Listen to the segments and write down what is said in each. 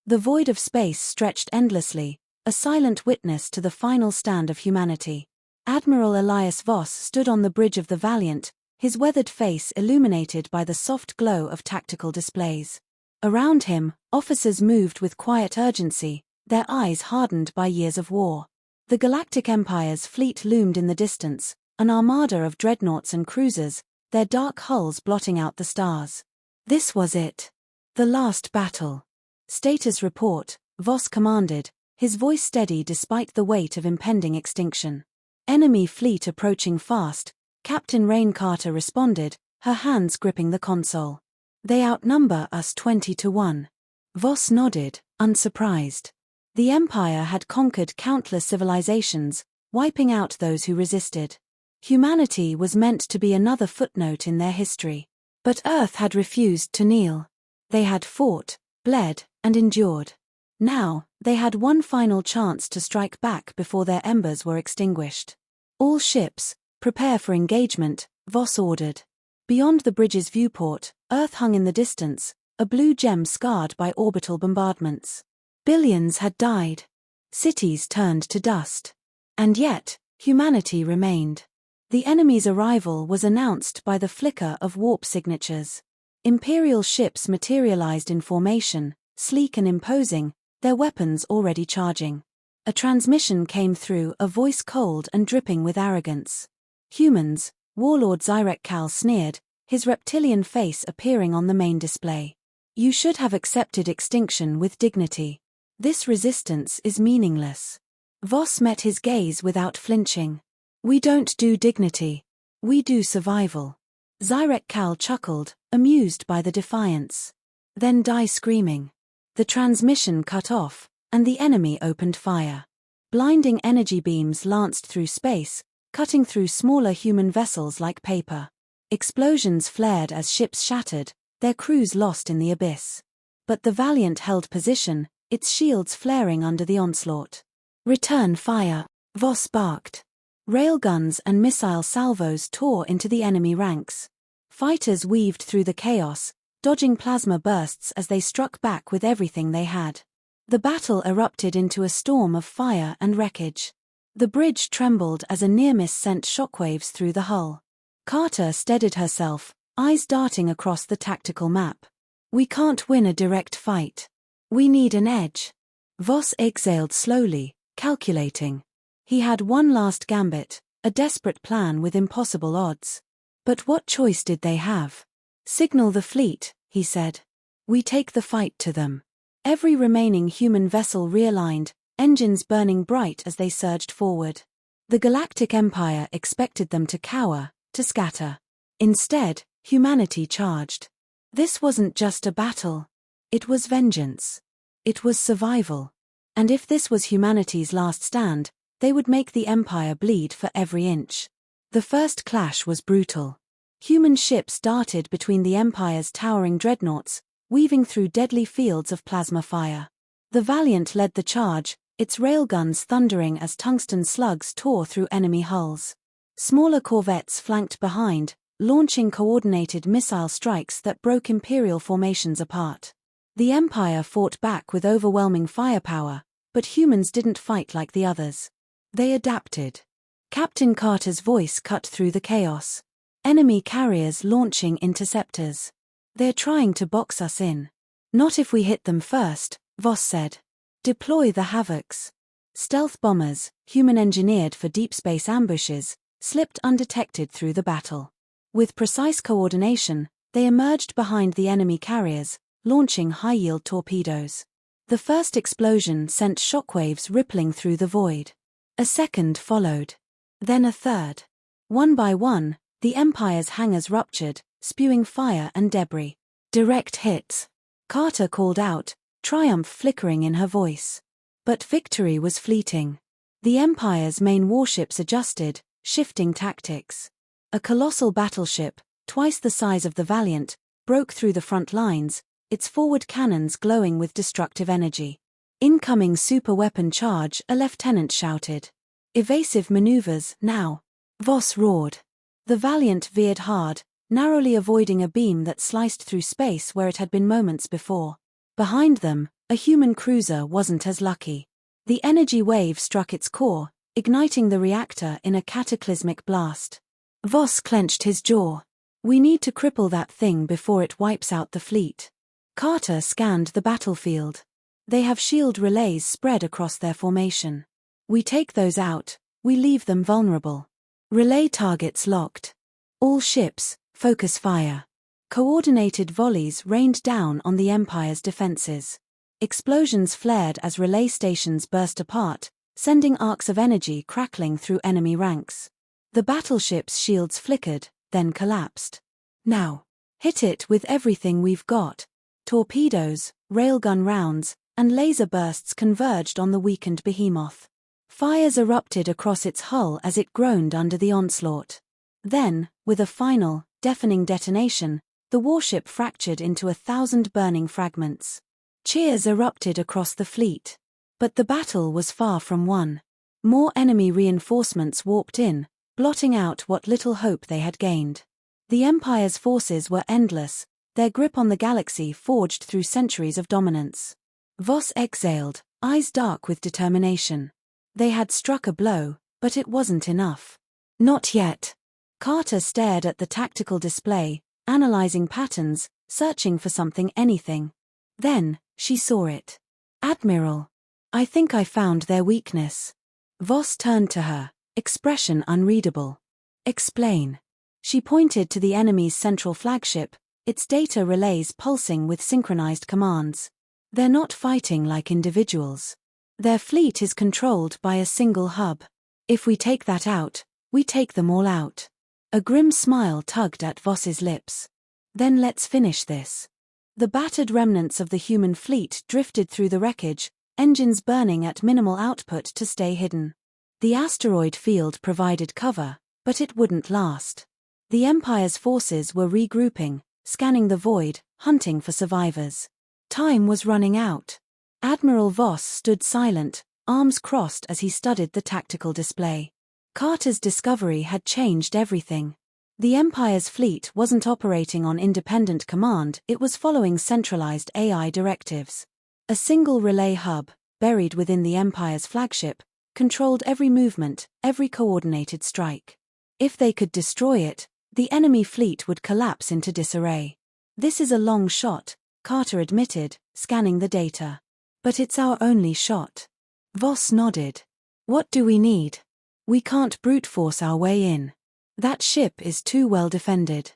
The void of space stretched endlessly, a silent witness to the final stand of humanity. Admiral Elias Voss stood on the bridge of the Valiant, his weathered face illuminated by the soft glow of tactical displays. Around him, officers moved with quiet urgency, their eyes hardened by years of war. The Galactic Empire's fleet loomed in the distance, an armada of dreadnoughts and cruisers, their dark hulls blotting out the stars. This was it. The last battle. Status report, Voss commanded, his voice steady despite the weight of impending extinction. Enemy fleet approaching fast, Captain Rain Carter responded, her hands gripping the console. They outnumber us 20-1. Voss nodded, unsurprised. The Empire had conquered countless civilizations, wiping out those who resisted. Humanity was meant to be another footnote in their history. But Earth had refused to kneel. They had fought, bled, and endured. Now, they had one final chance to strike back before their embers were extinguished. All ships, prepare for engagement, Voss ordered. Beyond the bridge's viewport, Earth hung in the distance, a blue gem scarred by orbital bombardments. Billions had died. Cities turned to dust. And yet, humanity remained. The enemy's arrival was announced by the flicker of warp signatures. Imperial ships materialized in formation, sleek and imposing, their weapons already charging. A transmission came through, a voice cold and dripping with arrogance. Humans, Warlord Zyrek Kal sneered, his reptilian face appearing on the main display. You should have accepted extinction with dignity. This resistance is meaningless. Voss met his gaze without flinching. We don't do dignity. We do survival. Zyrek Kal chuckled, amused by the defiance. Then die screaming. The transmission cut off, and the enemy opened fire. Blinding energy beams lanced through space, cutting through smaller human vessels like paper. Explosions flared as ships shattered, their crews lost in the abyss. But the Valiant held position, its shields flaring under the onslaught. Return fire, Voss barked. Railguns and missile salvos tore into the enemy ranks. Fighters weaved through the chaos, dodging plasma bursts as they struck back with everything they had. The battle erupted into a storm of fire and wreckage. The bridge trembled as a near-miss sent shockwaves through the hull. Carter steadied herself, eyes darting across the tactical map. We can't win a direct fight. We need an edge. Voss exhaled slowly, calculating. He had one last gambit, a desperate plan with impossible odds. But what choice did they have? Signal the fleet, he said. We take the fight to them. Every remaining human vessel realigned, engines burning bright as they surged forward. The Galactic Empire expected them to cower, to scatter. Instead, humanity charged. This wasn't just a battle. It was vengeance. It was survival. And if this was humanity's last stand, they would make the Empire bleed for every inch. The first clash was brutal. Human ships darted between the Empire's towering dreadnoughts, weaving through deadly fields of plasma fire. The Valiant led the charge, its railguns thundering as tungsten slugs tore through enemy hulls. Smaller corvettes flanked behind, launching coordinated missile strikes that broke Imperial formations apart. The Empire fought back with overwhelming firepower, but humans didn't fight like the others. They adapted. Captain Carter's voice cut through the chaos. Enemy carriers launching interceptors. They're trying to box us in. Not if we hit them first, Voss said. Deploy the Havocs. Stealth bombers, human-engineered for deep space ambushes, slipped undetected through the battle. With precise coordination, they emerged behind the enemy carriers, launching high-yield torpedoes. The first explosion sent shockwaves rippling through the void. A second followed. Then a third. One by one, the Empire's hangars ruptured, spewing fire and debris. Direct hits. Carter called out, triumph flickering in her voice. But victory was fleeting. The Empire's main warships adjusted, shifting tactics. A colossal battleship, twice the size of the Valiant, broke through the front lines, its forward cannons glowing with destructive energy. Incoming superweapon charge, a lieutenant shouted. Evasive maneuvers, now. Voss roared. The Valiant veered hard, narrowly avoiding a beam that sliced through space where it had been moments before. Behind them, A human cruiser wasn't as lucky. The energy wave struck its core, igniting the reactor in a cataclysmic blast. Voss clenched his jaw. We need to cripple that thing before it wipes out the fleet. Carter scanned the battlefield. They have shield relays spread across their formation. We take those out, we leave them vulnerable. Relay targets locked. All ships, focus fire. Coordinated volleys rained down on the Empire's defenses. Explosions flared as relay stations burst apart, sending arcs of energy crackling through enemy ranks. The battleship's shields flickered, then collapsed. Now, hit it with everything we've got. Torpedoes, railgun rounds, and laser bursts converged on the weakened behemoth. Fires erupted across its hull as it groaned under the onslaught. Then, with a final, deafening detonation, the warship fractured into 1,000 burning fragments. Cheers erupted across the fleet. But the battle was far from won. More enemy reinforcements warped in, blotting out what little hope they had gained. The Empire's forces were endless, their grip on the galaxy forged through centuries of dominance. Voss exhaled, eyes dark with determination. They had struck a blow, but it wasn't enough. Not yet. Carter stared at the tactical display, analyzing patterns, searching for anything. Then, she saw it. Admiral. I think I found their weakness. Voss turned to her, expression unreadable. Explain. She pointed to the enemy's central flagship, its data relays pulsing with synchronized commands. They're not fighting like individuals. Their fleet is controlled by a single hub. If we take that out, we take them all out. A grim smile tugged at Voss's lips. Then let's finish this. The battered remnants of the human fleet drifted through the wreckage, engines burning at minimal output to stay hidden. The asteroid field provided cover, but it wouldn't last. The Empire's forces were regrouping, scanning the void, hunting for survivors. Time was running out. Admiral Voss stood silent, arms crossed as he studied the tactical display. Carter's discovery had changed everything. The Empire's fleet wasn't operating on independent command, it was following centralized AI directives. A single relay hub, buried within the Empire's flagship, controlled every movement, every coordinated strike. If they could destroy it, the enemy fleet would collapse into disarray. This is a long shot, Carter admitted, scanning the data. But it's our only shot. Voss nodded. What do we need? We can't brute force our way in. That ship is too well defended.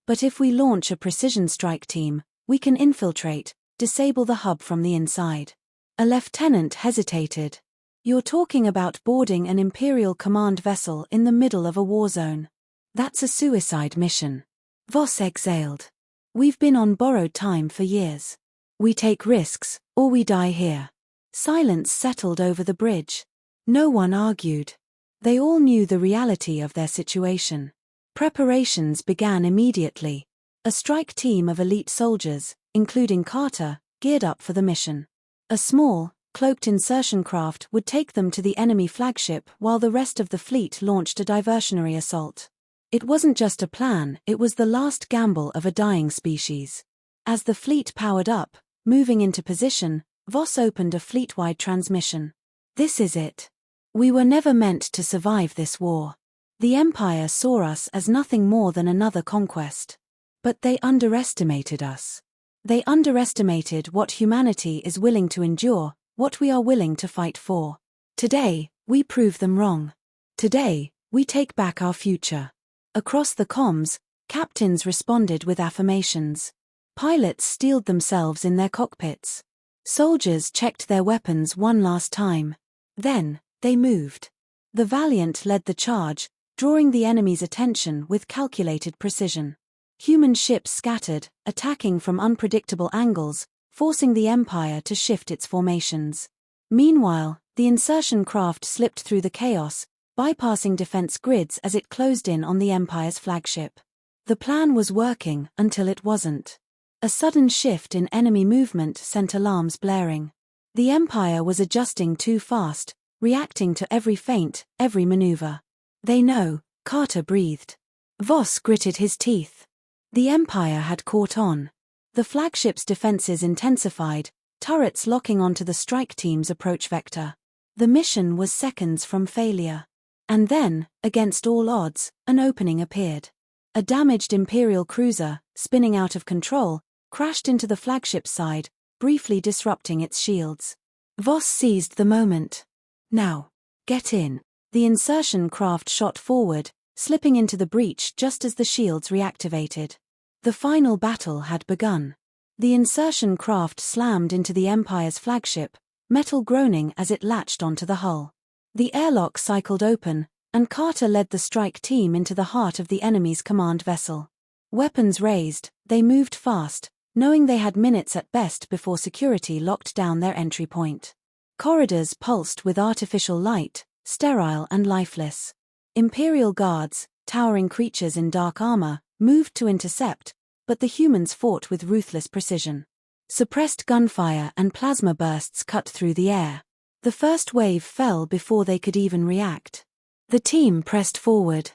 But if we launch a precision strike team, we can infiltrate, disable the hub from the inside. A lieutenant hesitated. You're talking about boarding an Imperial command vessel in the middle of a war zone. That's a suicide mission. Voss exhaled. We've been on borrowed time for years. We take risks, or we die here. Silence settled over the bridge. No one argued. They all knew the reality of their situation. Preparations began immediately. A strike team of elite soldiers, including Carter, geared up for the mission. A small, cloaked insertion craft would take them to the enemy flagship while the rest of the fleet launched a diversionary assault. It wasn't just a plan, it was the last gamble of a dying species. As the fleet powered up, moving into position, Voss opened a fleet-wide transmission. This is it. We were never meant to survive this war. The Empire saw us as nothing more than another conquest. But they underestimated us. They underestimated what humanity is willing to endure, what we are willing to fight for. Today, we prove them wrong. Today, we take back our future. Across the comms, captains responded with affirmations. Pilots steeled themselves in their cockpits. Soldiers checked their weapons one last time. Then, they moved. The Valiant led the charge, drawing the enemy's attention with calculated precision. Human ships scattered, attacking from unpredictable angles, forcing the Empire to shift its formations. Meanwhile, the insertion craft slipped through the chaos, bypassing defense grids as it closed in on the Empire's flagship. The plan was working until it wasn't. A sudden shift in enemy movement sent alarms blaring. The Empire was adjusting too fast, reacting to every feint, every maneuver. They know, Carter breathed. Voss gritted his teeth. The Empire had caught on. The flagship's defenses intensified, turrets locking onto the strike team's approach vector. The mission was seconds from failure. And then, against all odds, an opening appeared. A damaged Imperial cruiser, spinning out of control, crashed into the flagship's side, briefly disrupting its shields. Voss seized the moment. Now, get in. The insertion craft shot forward, slipping into the breach just as the shields reactivated. The final battle had begun. The insertion craft slammed into the Empire's flagship, metal groaning as it latched onto the hull. The airlock cycled open, and Carter led the strike team into the heart of the enemy's command vessel. Weapons raised, they moved fast, knowing they had minutes at best before security locked down their entry point. Corridors pulsed with artificial light, sterile and lifeless. Imperial guards, towering creatures in dark armor, moved to intercept, but the humans fought with ruthless precision. Suppressed gunfire and plasma bursts cut through the air. The first wave fell before they could even react. The team pressed forward.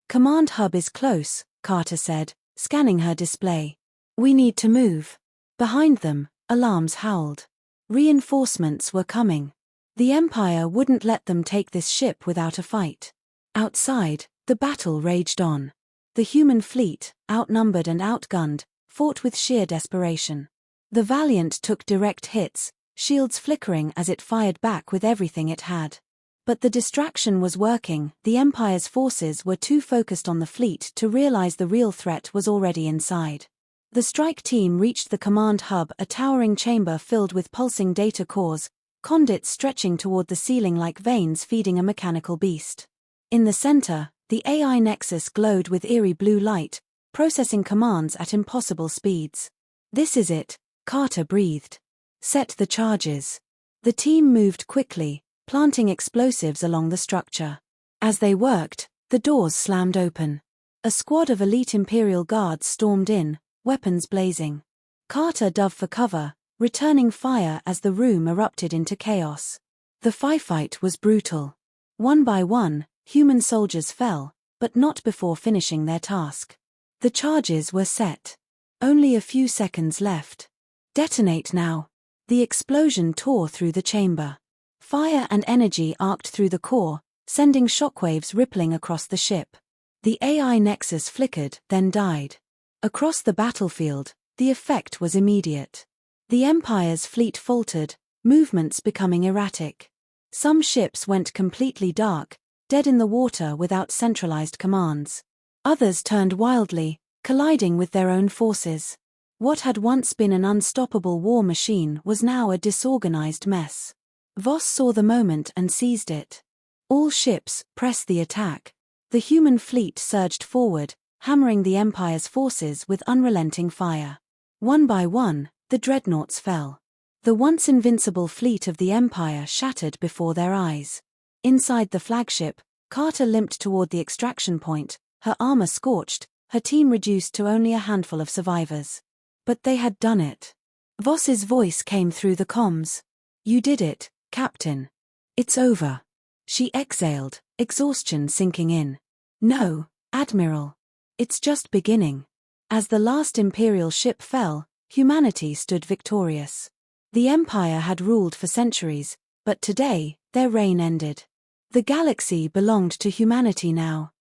"Command hub is close," Carter said, scanning her display. "We need to move." Behind them, alarms howled. Reinforcements were coming. The Empire wouldn't let them take this ship without a fight. Outside, the battle raged on. The human fleet, outnumbered and outgunned, fought with sheer desperation. The Valiant took direct hits, shields flickering as it fired back with everything it had. But the distraction was working. The Empire's forces were too focused on the fleet to realize the real threat was already inside. The strike team reached the command hub, a towering chamber filled with pulsing data cores, conduits stretching toward the ceiling like veins feeding a mechanical beast. In the center, the AI nexus glowed with eerie blue light, processing commands at impossible speeds. "This is it," Carter breathed. "Set the charges." The team moved quickly, planting explosives along the structure. As they worked, the doors slammed open. A squad of elite Imperial guards stormed in, weapons blazing. Carter dove for cover, returning fire as the room erupted into chaos. The firefight was brutal. One by one, human soldiers fell, but not before finishing their task. The charges were set. Only a few seconds left. "Detonate now." The explosion tore through the chamber. Fire and energy arced through the core, sending shockwaves rippling across the ship. The AI nexus flickered, then died. Across the battlefield, the effect was immediate. The Empire's fleet faltered, movements becoming erratic. Some ships went completely dark, dead in the water without centralized commands. Others turned wildly, colliding with their own forces. What had once been an unstoppable war machine was now a disorganized mess. Voss saw the moment and seized it. All ships, press the attack. The human fleet surged forward, hammering the Empire's forces with unrelenting fire. One by one, the dreadnoughts fell. The once invincible fleet of the Empire shattered before their eyes. Inside the flagship, Carter limped toward the extraction point, her armor scorched, her team reduced to only a handful of survivors. But they had done it. Voss's voice came through the comms. "You did it, Captain. It's over." She exhaled, exhaustion sinking in. "No, Admiral. It's just beginning." As the last Imperial ship fell, humanity stood victorious. The Empire had ruled for centuries, but today, their reign ended. The galaxy belonged to humanity now.